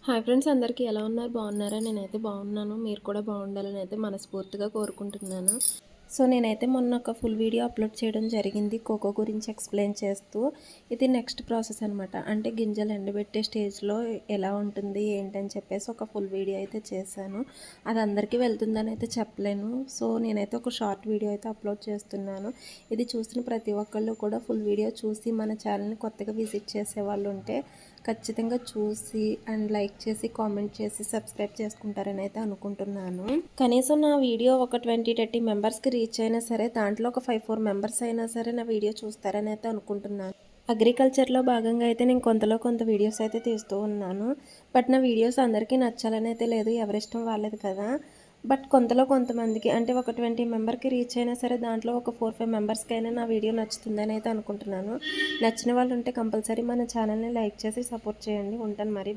Hi friends, అందరికీ ఎలా ఉన్నారు? బాగున్నారా? నేనైతే బాగున్నాను. మీరు కూడా బాగుండాలని అయితే మనస్ఫూర్తిగా కోరుకుంటున్నాను. సో నేనైతే మొన్న ఒక ఫుల్ వీడియో అప్లోడ్ చేయడం జరిగింది కోకో గురించి ఎక్స్ప్లెయిన్ చేస్తూ. ఇది నెక్స్ట్ ప్రాసెస్ అనమాట. అంటే గింజలు ఎండబెట్టే స్టేజ్లో ఎలా ఉంటుంది ఏంటని చెప్పేసి ఒక ఫుల్ వీడియో అయితే చేశాను. అది అందరికీ వెళ్తుందని అయితే చెప్పలేను. సో నేనైతే ఒక షార్ట్ వీడియో అయితే అప్లోడ్ చేస్తున్నాను. ఇది చూసిన ప్రతి ఒక్కళ్ళు కూడా ఫుల్ వీడియో చూసి మన ఛానల్ని కొత్తగా విజిట్ చేసే వాళ్ళు ఉంటే ఖచ్చితంగా చూసి అండ్ లైక్ చేసి కామెంట్ చేసి సబ్స్క్రైబ్ చేసుకుంటారని అయితే అనుకుంటున్నాను. కనీసం నా వీడియో ఒక 20-30 మెంబర్స్కి రీచ్ అయినా సరే దాంట్లో ఒక 5-4 మెంబర్స్ అయినా సరే నా వీడియో చూస్తారని అయితే అనుకుంటున్నాను. అగ్రికల్చర్లో భాగంగా అయితే నేను కొంత వీడియోస్ అయితే తీస్తూ ఉన్నాను. బట్ నా వీడియోస్ అందరికీ నచ్చాలని అయితే లేదు, ఎవరిష్టం వాళ్ళది కదా. బట్ కొంతమందికి అంటే ఒక 20 మెంబర్కి రీచ్ అయినా సరే దాంట్లో ఒక 4-5 మెంబర్స్కైనా నా వీడియో నచ్చుతుందని అయితే అనుకుంటున్నాను. నచ్చిన వాళ్ళు ఉంటే కంపల్సరీ మన ఛానల్ని లైక్ చేసి సపోర్ట్ చేయండి. ఉంటాను మరి.